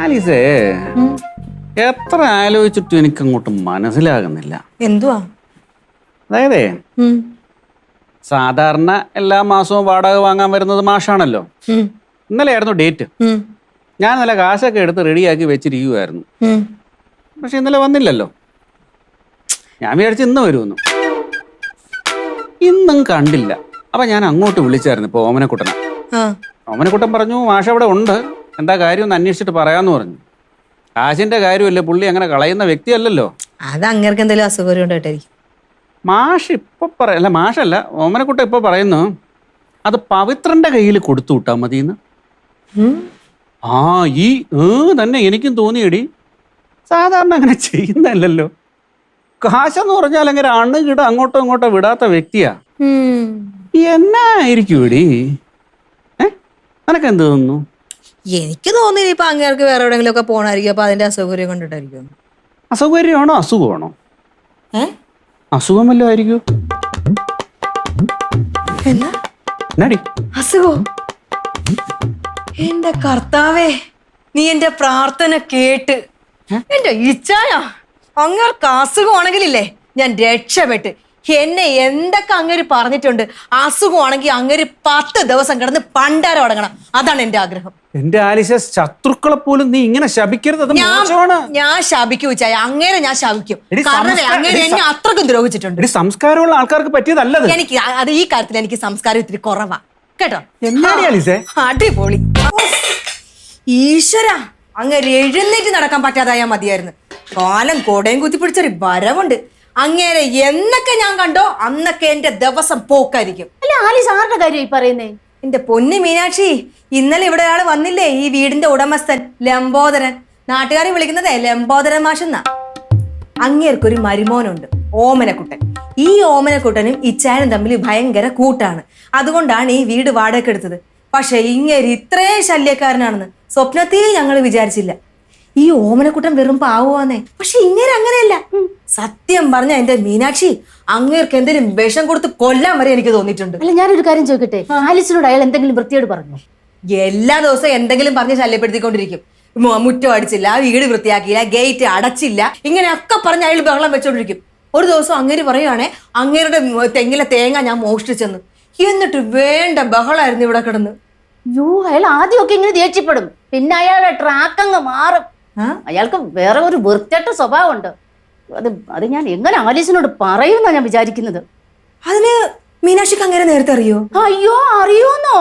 ആലിസേ, എത്ര ആലോചിച്ചിട്ടും എനിക്കങ്ങോട്ട് മനസ്സിലാകുന്നില്ല. എന്തുവാ? അതായതേ, സാധാരണ എല്ലാ മാസവും വാടക വാങ്ങാൻ വരുന്നത് മാഷാണല്ലോ. ഇന്നലെ ആയിരുന്നു ഡേറ്റ്. ഞാൻ ഇന്നലെ കാശൊക്കെ എടുത്ത് റെഡിയാക്കി വെച്ചിരിക്കുമായിരുന്നു. പക്ഷെ ഇന്നലെ വന്നില്ലല്ലോ. ഞാൻ വിചാരിച്ചു ഇന്ന് വരുമെന്ന്. ഇന്നും കണ്ടില്ല. അപ്പൊ ഞാൻ അങ്ങോട്ട് വിളിച്ചായിരുന്നു ഇപ്പൊ ഓമനക്കുട്ടനെ. ഓമനക്കുട്ടൻ പറഞ്ഞു മാഷ അവിടെ ഉണ്ട്, എന്താ കാര്യം ഒന്ന് അന്വേഷിച്ചിട്ട് പറയാന്ന് പറഞ്ഞു. കാശിന്റെ കാര്യമല്ലേ, പുള്ളി അങ്ങനെ കളയുന്ന വ്യക്തിയല്ലല്ലോ. അത് അങ്ങേർക്ക് എന്തെങ്കിലും അസുഖം ഉണ്ടായിട്ടായിരിക്കും. മാഷ് ഇപ്പൊ അല്ല, മാഷല്ല, ഓമനക്കുട്ടൻ ഇപ്പൊ പറയുന്നു അത് പവിത്രന്റെ കയ്യിൽ കൊടുത്തു വിട്ടാ മതിന്ന്. ആ ഈ തന്നെ എനിക്കും തോന്നിയടി. സാധാരണ അങ്ങനെ ചെയ്യുന്നല്ലോ. കാശെന്ന് പറഞ്ഞാൽ അങ്ങനെ അണുകിട അങ്ങോട്ടോ ഇങ്ങോട്ടോ വിടാത്ത വ്യക്തിയാ. എന്നായിരിക്കും എടി? നിനക്ക് എന്ത് തോന്നുന്നു? എനിക്ക് തോന്നില്ല ഇപ്പൊ അങ്ങേർക്ക് വേറെ എവിടെയെങ്കിലും ഒക്കെ പോണായിരിക്കും. അപ്പൊ അതിന്റെ അസൗകര്യം കണ്ടിട്ടായിരിക്കും. അസൗകര്യമാണോ അസുഖമാണോ? അസുഖം വല്ലതും ആയിരിക്കും. എന്നാടി അസുഖോ? എന്റെ കർത്താവേ, നീ എന്റെ പ്രാർത്ഥന കേട്ട് എന്റെ ഇച്ഛായ അങ്ങേർക്ക് അസുഖമാണെങ്കിലില്ലേ ഞാൻ രക്ഷപ്പെട്ട്. എന്നെ എന്തൊക്കെ അങ്ങേര് പറഞ്ഞിട്ടുണ്ട്. അസുഖമാണെങ്കിൽ അങ്ങേര് 10 ദിവസം കിടന്ന് പണ്ടാരം അടങ്ങണം. അതാണ് എന്റെ ആഗ്രഹം. എന്റെ ആലിസ, ശത്രുക്കളെ പോലും നീ ഇങ്ങനെ ശപിക്കരുത്. ഞാൻ ശപിക്കൂ ചായ, അങ്ങേരെ ഞാൻ ശപിക്കും. കാരണം അങ്ങേര് എന്നെ അത്രക്കും ദ്രോഹിച്ചിട്ടുണ്ട്. സംസ്കാരമുള്ള ആൾക്കാർക്ക് പറ്റിയതല്ലത്. എനിക്ക് അത് ഈ കാര്യത്തിൽ എനിക്ക് സംസ്കാരം ഇത്തിരി കുറവാ കേട്ടോ. അടിപൊളി. ഈശ്വര, അങ്ങേര് എഴുന്നേറ്റ് നടക്കാൻ പറ്റാതായാ മതിയായിരുന്നു. കാലം കോടയും കുത്തിപ്പിടിച്ചൊരു വരവുണ്ട്. അങ്ങേരെ എന്നൊക്കെ ഞാൻ കണ്ടോ അന്നൊക്കെ എന്റെ ദിവസം പോക്കായിരിക്കും. അല്ല ആലിസ്, ആരുടെ കാര്യം ഈ പറയുന്നേ? എന്റെ പൊന്നു മീനാക്ഷി, ഇന്നലെ ഇവിടെ ഒരാൾ വന്നില്ലേ, ഈ വീടിന്റെ ഉടമസ്ഥൻ ലംബോദരൻ. നാട്ടുകാരെ വിളിക്കുന്നത് ലംബോദരൻ മാഷെന്നാ. അങ്ങേർക്കൊരു മരുമോനുണ്ട്, ഓമനക്കുട്ടൻ. ഈ ഓമനക്കുട്ടനും ഇച്ചായനും തമ്മിൽ ഭയങ്കര കൂട്ടാണ്. അതുകൊണ്ടാണ് ഈ വീട് വാടക എടുത്തത്. പക്ഷെ ഇങ്ങേര് ഇത്രയും ശല്യക്കാരനാണെന്ന് സ്വപ്നത്തിൽ ഞങ്ങൾ വിചാരിച്ചില്ല. ഈ ഓമനക്കുട്ടൻ വെറും പാവുവാന്നേ. പക്ഷെ ഇങ്ങനെ അങ്ങനെയല്ല. സത്യം പറഞ്ഞ എന്റെ മീനാക്ഷി, അങ്ങേർക്ക് എന്തെങ്കിലും വിഷം കൊടുത്ത് കൊല്ലാൻ വരെ എനിക്ക് തോന്നിയിട്ടുണ്ട്. അല്ല ഞാനൊരു കാര്യം ചോദിക്കട്ടെ, ആലിസിനോട് അയാൾ എന്തെങ്കിലും വൃത്തിയോട് പറഞ്ഞു? എല്ലാ ദിവസവും എന്തെങ്കിലും പറഞ്ഞ് ശല്യപ്പെടുത്തിക്കൊണ്ടിരിക്കും. മുറ്റം അടിച്ചില്ല, വീട് വൃത്തിയാക്കിയില്ല, ഗേറ്റ് അടച്ചില്ല, ഇങ്ങനെയൊക്കെ പറഞ്ഞ് അയാൾ ബഹളം വെച്ചോണ്ടിരിക്കും. ഒരു ദിവസം അങ്ങേര് പറയുവാണേ അങ്ങേരുടെ തെങ്ങിലെ തേങ്ങ ഞാൻ മോഷ്ടിച്ചെന്ന്. എന്നിട്ട് വേണ്ട ബഹളായിരുന്നു ഇവിടെ കിടന്ന്. യോ, അയാൾ ആദ്യമൊക്കെ ഇങ്ങനെ ദേഷ്യപ്പെടും, പിന്നെ അയാളുടെ ട്രാക്ക് അങ്ങ് മാറും. അയാൾക്ക് വേറെ ഒരു വൃത്തിയായിട്ട സ്വഭാവമുണ്ട്. അത് ഞാൻ എങ്ങനെ ആലീസിനോട് പറയുമെന്നാ ഞാൻ വിചാരിക്കുന്നത്. അതിന് മീനാക്ഷിക്ക് അങ്ങനെ നേരത്തെ അറിയോ? അയ്യോ, അറിയോന്നോ?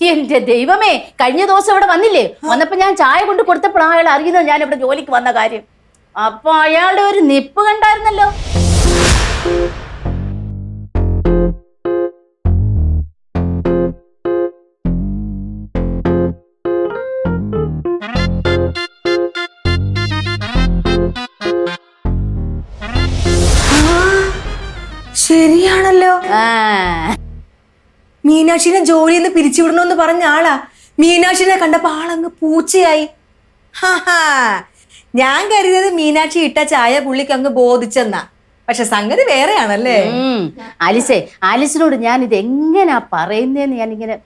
എന്റെ ദൈവമേ, കഴിഞ്ഞ ദിവസം ഇവിടെ വന്നില്ലേ, വന്നപ്പോ ഞാൻ ചായ കൊണ്ട് കൊടുത്തപ്പോൾ അയാൾ അറിയുന്നത് ഞാൻ ഇവിടെ ജോലിക്ക് വന്ന കാര്യം. അപ്പൊ അയാളുടെ ഒരു നിപ്പ് കണ്ടായിരുന്നല്ലോ. ശരിയാണല്ലോ. മീനാക്ഷിനെ ജോലിയിൽ നിന്ന് പിരിച്ചുവിടണമെന്ന് പറഞ്ഞ ആളാ. മീനാക്ഷിനെ കണ്ടപ്പോ ആളങ്ങ് പൂച്ചയായി. ഞാൻ കരുതിയത് മീനാക്ഷി ഇട്ട ചായ പുള്ളിക്ക് അങ്ങ് ബോധിച്ചെന്നാ. പക്ഷെ സംഗതി വേറെയാണല്ലേ. ആലിസേ, ആലിസിനോട് ഞാൻ ഇത് എങ്ങനാ പറയുന്നേന്ന് ഞാനിങ്ങനെ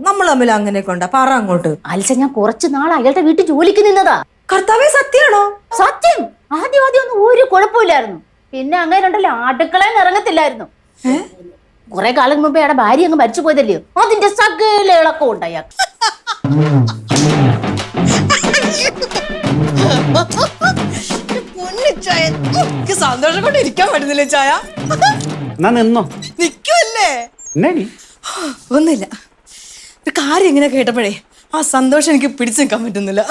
നമ്മൾ തമ്മിൽ അങ്ങനെയൊക്കെ ഉണ്ടാ പറ അങ്ങോട്ട്. ആലിസ, ഞാൻ കുറച്ചു നാൾ അയാളുടെ വീട്ടിൽ ജോലിക്ക് നിന്നതാ. കർത്താവേ, സത്യമാണോ? സത്യം. ആദ്യം ഒന്നും ഒരു കുഴപ്പമില്ലായിരുന്നു. പിന്നെ അങ്ങനെ ഉണ്ടല്ലോ, അടുക്കളയിൽ ഇറങ്ങത്തില്ലായിരുന്നു. കുറെ കാലം മുമ്പേ അയാളുടെ ഭാര്യ അങ്ങ് മരിച്ചു പോയതല്ലയോ, അതിന്റെ സകല ഇളക്കം ഉണ്ട് അയാൾക്ക്. സന്തോഷം കൊണ്ട് ഇരിക്കാൻ പറ്റുന്നില്ലേ ചായ? നിക്കല്ലേ? ഒന്നുമില്ല, ഒരു കാര്യം ഇങ്ങനെ കേട്ടപ്പോഴേ ആ സന്തോഷം എനിക്ക് പിടിച്ചു നിൽക്കാൻ പറ്റുന്നില്ല.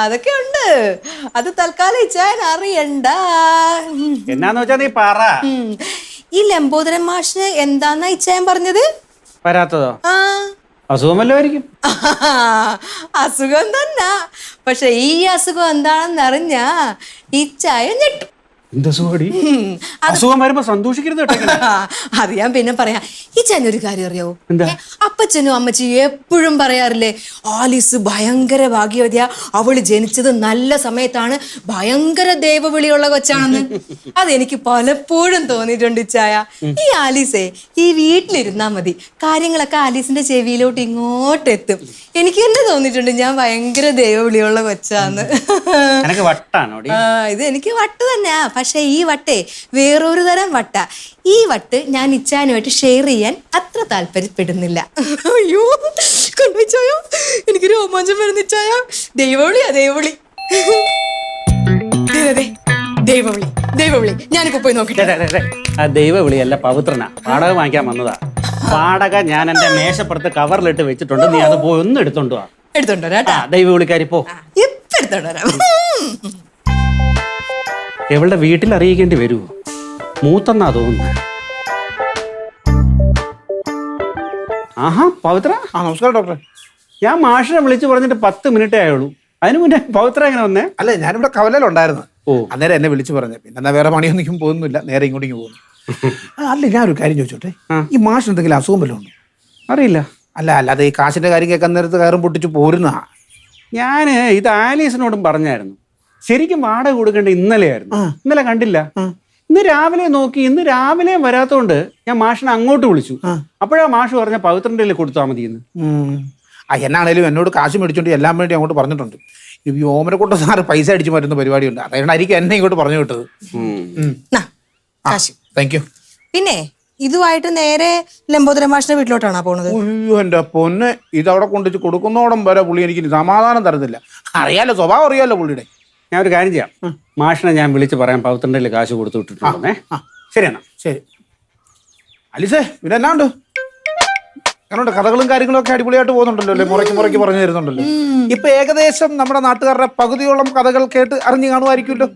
അതൊക്കെ ഉണ്ട്, അത് തൽക്കാലം ഇച്ചായൻ അറിയണ്ട. എന്നാന്ന് വെച്ചാ നീ പറ. ഈ ലംബോദരൻ മാഷിന് എന്താന്നാ ഇച്ചായൻ പറഞ്ഞത്? വരാത്തതോ? അസുഖമല്ലോ ആയിരിക്കും. അസുഖം തന്നെ. പക്ഷെ ഈ അസുഖം എന്താണെന്ന് അറിഞ്ഞാ ഇച്ചായൻ ഞെട്ടും. എന്താ സുഖടി? അസുഖം വരുമ്പോ സന്തോഷിക്കരുത് കേട്ടോ. അത് ഞാൻ പിന്നെ പറയാം. ഈ ഒരു കാര്യം അറിയാവോ? എന്താ? അപ്പച്ചനും അമ്മച്ചിയും എപ്പോഴും പറയാറില്ലേ, ആലീസ് ഭയങ്കര ഭാഗ്യവതിയാ, അവള് ജനിച്ചത് നല്ല സമയത്താണ്, ഭയങ്കര ദൈവവിളിയുള്ള കൊച്ചാണെന്ന്. അതെനിക്ക് പലപ്പോഴും തോന്നിയിട്ടുണ്ട് ഇച്ചായ. ഈ ആലീസേ ഈ വീട്ടിലിരുന്നാ മതി, കാര്യങ്ങളൊക്കെ ആലീസിന്റെ ചെവിയിലോട്ട് ഇങ്ങോട്ട് എത്തും. എനിക്ക് തന്നെ തോന്നിയിട്ടുണ്ട് ഞാൻ ഭയങ്കര ദൈവവിളിയുള്ള കൊച്ചാന്ന്. ഇത് എനിക്ക് വട്ട് തന്നെയാ. പക്ഷെ ഈ വട്ടേ വേറൊരു തരം വട്ട. ഈ വട്ട് ഞാൻ ഇച്ചാനുമായിട്ട് ഷെയർ ചെയ്യാൻ അത്ര താല്പര്യപ്പെടുന്നില്ല. അയ്യോ കൊണ്ടുവച്ചോയോ, എനിക്ക് രോമാഞ്ചം വരുന്നിച്ചായ. ദൈവവിളിയാ ദൈവവിളി. ദൈവവിളി ദൈവവിളി. ഞാനിപ്പോ പോയി നോക്കട്ടെ. ആ ദൈവവിളിയല്ല, പവിത്രനാ. വാടക വാങ്ങിക്കാൻ വന്നതാ. വാടക ഞാൻ എന്റെ മേശപ്പുറത്ത് കവറിലിട്ട് വെച്ചിട്ടുണ്ട്. നീ അത് പോയി ഒന്ന് എടുത്തോണ്ട് വാ. എടുത്തോണ്ടോ കേട്ടാ. ദൈവവിളിക്കാരി പോ. ഇപ്പൊ എടുത്തോണ്ടോ. എവളുടെ വീട്ടിൽ അറിയിക്കേണ്ടി വരുമോ? മൂത്തെന്നാ തോന്നുന്നു. ആഹാ പവിത്ര. നമസ്കാരം ഡോക്ടറെ. ഞാൻ മാഷിനെ വിളിച്ചു പറഞ്ഞിട്ട് 10 മിനിറ്റേ ആയുള്ളൂ. അതിനു മുന്നേ പവിത്ര എങ്ങനെ വന്നേ? അല്ല, ഞാനിവിടെ കവലയിലുണ്ടായിരുന്നു. ഓ, അന്നേരം എന്നെ വിളിച്ചു പറഞ്ഞു. പിന്നെ എന്നാ വേറെ പണിയൊന്നും പോകുന്നില്ല, നേരെ ഇങ്ങോട്ടേക്ക് പോകുന്നു. അല്ല, ഞാനൊരു കാര്യം ചോദിച്ചോട്ടെ, ഈ മാഷ് എന്തെങ്കിലും അസുഖം വല്ലതും ഉണ്ടോ? അറിയില്ല. അല്ല അല്ലാതെ ഈ കാശിന്റെ കാര്യം കേൾക്കാൻ നേരത്ത് കയറും പൊട്ടിച്ച് പോരുന്നാ. ഞാൻ ഇത് ആലീസിനോടും പറഞ്ഞായിരുന്നു. ശരിക്കും വാടക കൊടുക്കേണ്ട ഇന്നലെയായിരുന്നു. ഇന്നലെ കണ്ടില്ല. ഇന്ന് രാവിലെ നോക്കി, ഇന്ന് രാവിലെ വരാത്തോണ്ട് ഞാൻ മാഷിനെ അങ്ങോട്ട് വിളിച്ചു. അപ്പോഴാ മാഷ് പറഞ്ഞ പവിത്രന്റെ കയ്യിൽ കൊടുത്താൽ മതി എന്ന്. എന്നാണേലും എന്നോട് കാശ് മേടിച്ചോണ്ട് എല്ലാം വേണ്ടി അങ്ങോട്ട് പറഞ്ഞിട്ടുണ്ട്. ഈ ഓമനക്കുട്ട സാറ് പൈസ അടിച്ചു മാറ്റുന്ന പരിപാടിയുണ്ട്. അതുകൊണ്ടായിരിക്കും എന്നെ ഇങ്ങോട്ട് പറഞ്ഞു വിട്ടത്. Thank you. പിന്നെ ഇതുമായിട്ട് നേരെ ലംബോദര മാഷിന്റെ വീട്ടിലോട്ടാണോ പോണത്? അയ്യോ എന്റെ പൊന്നെ, ഇതവിടെ കൊണ്ടുവച്ച് കൊടുക്കുന്നോടം വരെ പുള്ളി എനിക്ക് സമാധാനം തരുന്നില്ല. അറിയാലോ, സ്വഭാവം അറിയാലോ പുള്ളിയുടെ. ഞാൻ ഒരു കാര്യം ചെയ്യാം, മാഷിനെ ഞാൻ വിളിച്ച് പറയാം പവിത്രന്റെ കയ്യിൽ കാശ് കൊടുത്തു വിട്ടിട്ടുണ്ടേ. ശരി എന്നാ. ശരി അലിസേ, പിന്നെ എന്നാണ്ട് അങ്ങനെയുണ്ട്? കഥകളും കാര്യങ്ങളും ഒക്കെ അടിപൊളിയായിട്ട് പോകുന്നുണ്ടല്ലോ അല്ലേ? മുറയ്ക്ക് പറഞ്ഞു തരുന്നുണ്ടല്ലോ. ഇപ്പൊ ഏകദേശം നമ്മുടെ നാട്ടുകാരുടെ പകുതിയോളം കഥകൾ കേട്ട് അറിഞ്ഞു കാണുമായിരിക്കുമല്ലോ.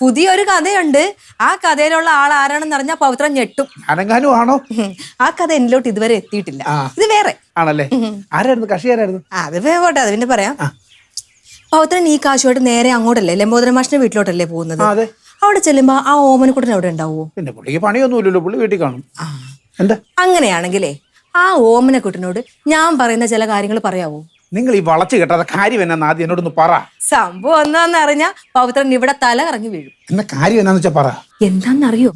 പുതിയൊരു കഥയുണ്ട്. ആ കഥയിലുള്ള ആൾ ആരാണെന്ന് അറിഞ്ഞാൽ പവിത്രം ഞെട്ടും. അനങ്ങാനും ആണോ? ആ കഥ എന്നിലോട്ട് ഇതുവരെ എത്തിയിട്ടില്ല. ഇത് വേറെ ആണല്ലേ? ആരായിരുന്നു? കക്ഷി ആരായിരുന്നു? അത് പോട്ടെ, അത് പിന്നെ പറയാം. പവിത്രൻ ഈ കാശുമായിട്ട് നേരെ അങ്ങോട്ടല്ലേ, ലംബോദര മാഷിന്റെ വീട്ടിലോട്ടല്ലേ പോകുന്നത്? അവിടെ ചെല്ലുമ്പോ ആ ഓമനക്കുട്ടൻ അവിടെ ഉണ്ടാവുമോ? പിന്നെ പുള്ളിക്ക് പണിയൊന്നുമില്ലല്ലോ, പുള്ളി വീട്ടിൽ കാണും. എന്താ? അങ്ങനെയാണെങ്കിലേ ആ ഓമനക്കുട്ടനോട് ഞാൻ പറയുന്ന ചില കാര്യങ്ങൾ പറയാവോ? നിങ്ങൾ ഈ വളച്ചു കേട്ടാ കാര്യം എന്നാന്ന് ആദ്യം എന്നോടൊന്ന് പറ. സംഭവം എന്താന്ന് അറിഞ്ഞാ പവിത്രൻ ഇവിടെ തല കറങ്ങി വീഴും. എന്നാ കാര്യം എന്നാന്ന് വെച്ചാ പറ. എന്താന്നറിയോ?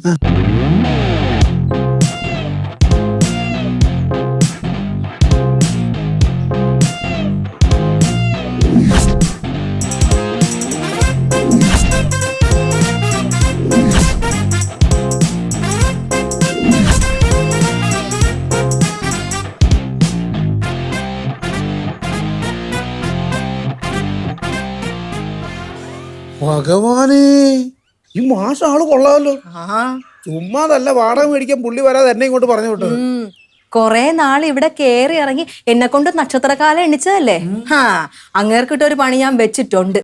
ഭഗവാനേ, ഈ മാസം ആള് കൊള്ളാമല്ലോ. ചുമ്മാതല്ല വാടക മേടിക്കാൻ പുള്ളി വരാതെ എന്നെ ഇങ്ങോട്ട് പറഞ്ഞു വിട്ടത്. കൊറേ നാൾ ഇവിടെ കേറി ഇറങ്ങി എന്നെ കൊണ്ട് നക്ഷത്രക്കാലം എണ്ണിച്ചതല്ലേ. അങ്ങേർക്കിട്ടൊരു പണി ഞാൻ വെച്ചിട്ടുണ്ട്.